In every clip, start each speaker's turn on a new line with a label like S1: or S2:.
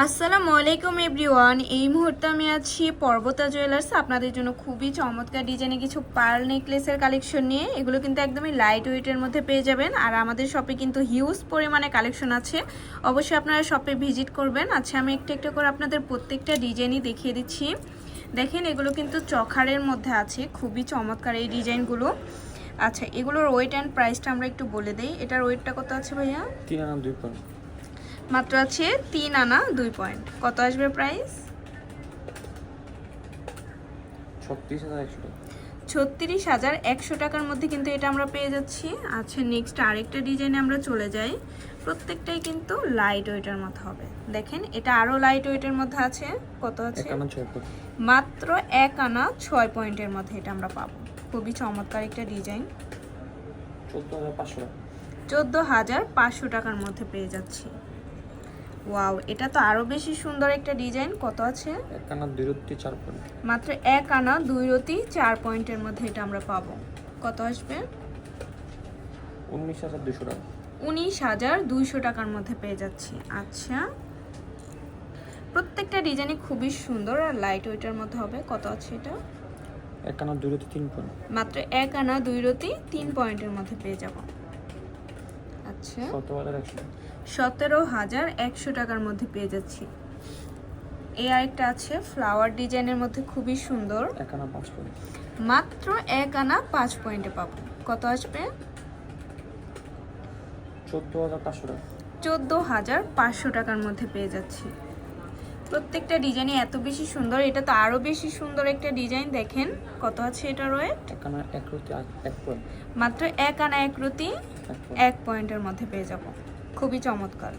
S1: আসসালামু আলাইকুম এভরিওয়ান। এই মুহূর্তে আমি আছি পর্বতা জুয়েলার্স আপনাদের জন্য খুবই চমৎকার ডিজাইনে কিছু পার্ল নেকলেসের কালেকশন নিয়ে। এগুলো কিন্তু একদমই লাইট ওয়েটের মধ্যে পেয়ে যাবেন। আর আমাদের শপে কিন্তু হিউজ পরিমাণে কালেকশন আছে, অবশ্যই আপনারা শপে ভিজিট করবেন। আচ্ছা, আমি একটু একটু করে আপনাদের প্রত্যেকটা ডিজাইনই দেখিয়ে দিচ্ছি। দেখেন, এগুলো কিন্তু চখারের মধ্যে আছে, খুবই চমৎকার এই ডিজাইনগুলো। আচ্ছা, এগুলোর ওয়েট অ্যান্ড প্রাইসটা আমরা একটু বলে দিই। এটার ওয়েটটা কত আছে ভাইয়া?
S2: 3 আনা 2 পয়েন্ট
S1: মাত্র আছে 3 আনা 2 পয়েন্ট। কত আসবে প্রাইস?
S2: 36,100 টাকা।
S1: 36,100 টাকার মধ্যে কিন্তু এটা আমরা পেয়ে যাচ্ছি। আচ্ছা, নেক্সট আরেকটা ডিজাইনে আমরা চলে যাই। প্রত্যেকটাই কিন্তু লাইট ওয়েটের মধ্যে হবে। দেখেন, এটা আরো লাইট ওয়েটের মধ্যে আছে। কত আছে?
S2: 1 আনা 6 পয়েন্ট।
S1: মাত্র 1 আনা 6 পয়েন্টের মধ্যে এটা আমরা পাবো। খুবই চমৎকার একটা ডিজাইন।
S2: 14,500 টাকা।
S1: 14,500 টাকার মধ্যে পেয়ে যাচ্ছি। ওয়াও, এটা তো আরো বেশি সুন্দর একটা ডিজাইন। কত আছে?
S2: 1 আনা 2 রতি 4 পয়েন্ট।
S1: মাত্র 1 আনা 2 রতি 4 পয়েন্টের মধ্যে এটা আমরা পাবো। কত আসবে?
S2: 19,200 টাকা।
S1: 19,200 টাকার মধ্যে পেয়ে যাচ্ছি। আচ্ছা, প্রত্যেকটা ডিজাইনই খুবই সুন্দর আর লাইট ওয়েটের মধ্যে হবে। কত আছে এটা?
S2: 1 আনা 2 রতি 3 পয়েন্ট।
S1: মাত্র 1 আনা 2 রতি 3 পয়েন্টের মধ্যে পেয়ে যাব। আচ্ছা,
S2: 17,100 টাকা।
S1: 17,100 টাকার মধ্যে পেয়ে যাচ্ছি। এই আরেকটা আছে ফ্লাওয়ার ডিজাইনের মধ্যে, খুবই সুন্দর।
S2: 1 আনা 5 পয়েন্ট।
S1: মাত্র 1 আনা 5 পয়েন্টে পাবো। কত আসবে?
S2: 14,500 টাকা।
S1: 14,500 টাকার মধ্যে পেয়ে যাচ্ছি। প্রত্যেকটা ডিজাইনই এত বেশি সুন্দর। এটা তো আরো বেশি সুন্দর একটা ডিজাইন। দেখেন, কত আছে এটা ওয়েট?
S2: 1 আনা 1 রতি 1 পয়েন্ট।
S1: মাত্র 1 আনা 1 রতি 1 পয়েন্টের মধ্যে পেয়ে যাব। খুবই চমৎকার।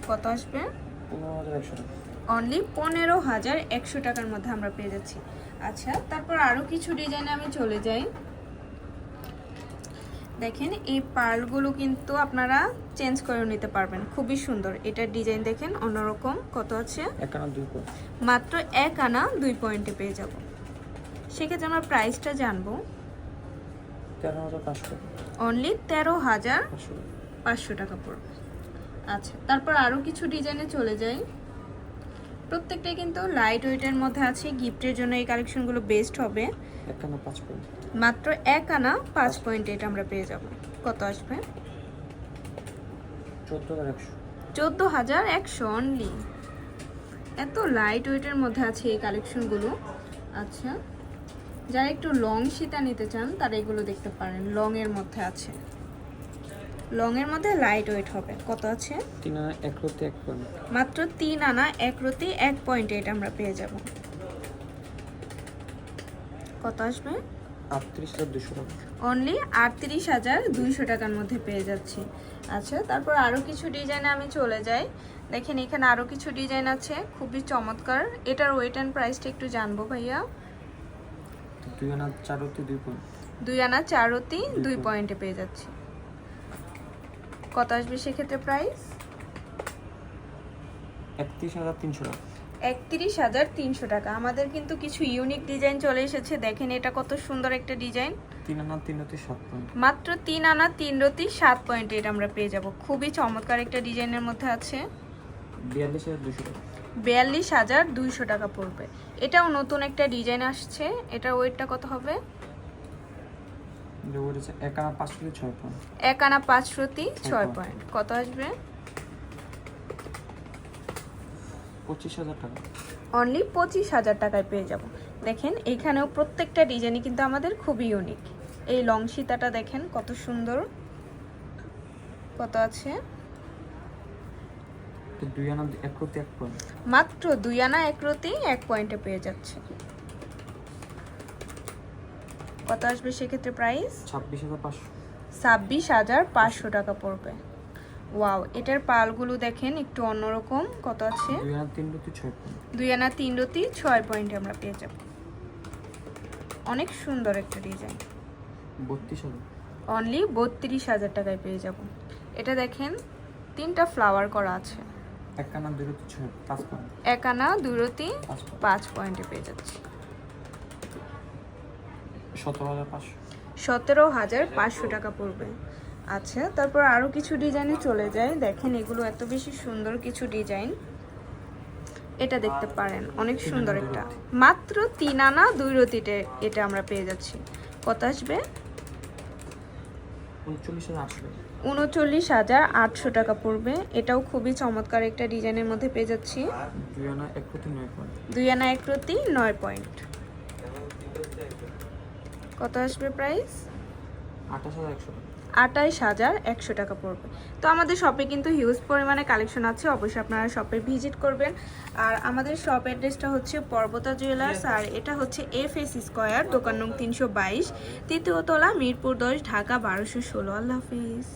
S1: কত আসবে?
S2: 15,100 টাকা।
S1: অনলি 15,100 টাকার মধ্যে আমরা পেয়ে যাচ্ছি। আচ্ছা, তারপর আরো কিছু ডিজাইনে আমি চলে যাই। দেখেন, এই পার্লগুলো কিন্তু আপনারা চেঞ্জ করে নিতে পারবেন, খুবই সুন্দর। এটার ডিজাইন দেখেন অন্যরকম। কত আছে?
S2: 1 আনা 2 পয়েন্ট।
S1: মাত্র 1 আনা 2 পয়েন্টে পেয়ে যাব। সেক্ষেত্রে আমরা প্রাইসটা জানবো।
S2: 13,500 টাকা।
S1: অনলি
S2: 500 টাকা।
S1: 13,500 টাকা পড়বে। আচ্ছা, তারপর আরও কিছু ডিজাইনে চলে যাই। প্রত্যেকটাই কিন্তু লাইট ওয়েটের মধ্যে আছে। গিফটের জন্য এই কালেকশনগুলো বেস্ট হবে।
S2: 1 আনা 5 পয়েন্ট।
S1: মাত্র 1 আনা 5 পয়েন্টে এটা আমরা পেয়ে যাব। কত আসবে?
S2: 14,100।
S1: 14,100 অনলি। এত লাইট ওয়েটের মধ্যে আছে এই কালেকশনগুলো। আচ্ছা, যারা একটু লং সীতা নিতে চান তারা এগুলো দেখতে পারেন। লং এর মধ্যে আছে, লং এর মধ্যে লাইট ওয়েট হবে। কত আছে?
S2: 3 আনা 1 রতি 1 পয়েন্ট।
S1: মাত্র 3 আনা 1 রতি 1 পয়েন্টে এটা আমরা পেয়ে যাব। কত আসবে?
S2: 38,200 টাকা।
S1: অনলি 38,200 টাকার মধ্যে পেয়ে যাচ্ছি। আচ্ছা, তারপর আরও কিছু ডিজাইনে আমি চলে যাই। দেখেন, এখানে আরও কিছু ডিজাইন আছে, খুবই চমৎকার। এটার ওয়েট অ্যান্ড প্রাইসটা একটু জানবো ভাইয়া।
S2: 2 আনা 4 রতি 2 পয়েন্ট।
S1: 2 আনা 4 রতি 2 পয়েন্টে পেয়ে যাচ্ছি। কত আসবে সেক্ষেত্রে প্রাইস?
S2: 31,300 টাকা।
S1: 31,300 টাকা। আমাদের কিন্তু কিছু ইউনিক ডিজাইন চলে এসেছে। দেখেন, এটা কত সুন্দর একটা ডিজাইন।
S2: 3 আনা 3 রতি 7 পয়েন্ট।
S1: মাত্র 3 আনা 3 রতি 7 পয়েন্টে এটা আমরা পেয়ে যাব। খুবই চমৎকার একটা ডিজাইনের মধ্যে আছে।
S2: 42,200 টাকা।
S1: 42,200 টাকা পড়বে। এটাও নতুন একটা ডিজাইন আসছে। এটার ওয়েটটা কত হবে?
S2: 1 আনা 5 রতি 6 পয়েন্ট।
S1: 1 আনা 5 রতি 6 পয়েন্ট। কত আসবে?
S2: 25,000 টাকা।
S1: অনলি 25,000 টাকায় পেয়ে যাব। দেখেন, এখানেও প্রত্যেকটা ডিজাইনই কিন্তু আমাদের খুবই ইউনিক। এই লং সীতাটা দেখেন কত সুন্দর। কত আছে?
S2: 2 আনা 1 রতি 1 পয়েন্ট।
S1: মাত্র 2 আনা 1 রতি 1 পয়েন্টে পেয়ে যাচ্ছে। কত আসবে সেক্ষেত্রে প্রাইস?
S2: 26,500।
S1: 26,500 টাকা পড়বে। ওয়াও, এটার পালগুলো দেখেন একটু অন্যরকম। কত আছে?
S2: 2 আনা 3 রতি 6 পয়েন্ট।
S1: 2 আনা 3 রতি 6 পয়েন্টে আমরা পেয়ে যাব। অনেক সুন্দর একটা ডিজাইন।
S2: 32,000।
S1: অনলি 32,000 টাকায় পেয়ে যাব। এটা দেখেন, 3টা ফ্লাওয়ার করা আছে।
S2: 1 আনা 2 রতি 5 পয়েন্ট।
S1: 1 আনা 2 রতি 5 পয়েন্টে পেয়ে যাচ্ছি।
S2: 17,500।
S1: 17,500 টাকা পড়বে। আচ্ছা, তারপর আরও কিছু ডিজাইনে চলে যায়। দেখেন, এগুলো এত বেশি সুন্দর কিছু ডিজাইন। এটা দেখতে পারেন, অনেক সুন্দর একটা, মাত্র 3 আনা 2 রতিতে এটা আমরা পেয়ে যাচ্ছি। কত আসবে?
S2: 39,800।
S1: 39,800 টাকা পড়বে। এটাও খুবই চমৎকার একটা ডিজাইনের মধ্যে পেয়ে যাচ্ছি।
S2: 2 আনা 1 প্রতি 9 পয়েন্ট।
S1: 2 আনা 1 প্রতি 9 পয়েন্ট। কত আসবে প্রাইস?
S2: 28,100 টাকা।
S1: 28,100 টাকা পড়বে। তো আমাদের শপে কিন্তু হিউজ পরিমাণে কালেকশন আছে, অবশ্যই আপনারা শপে ভিজিট করবেন। আর আমাদের শপ অ্যাড্রেসটা হচ্ছে পর্বতা জুয়েলার্স, আর এটা হচ্ছে FS স্কয়ার, দোকান নং 322, তৃতীয় তলা, মিরপুর 10, ঢাকা 1216। আল্লাহ হাফিজ।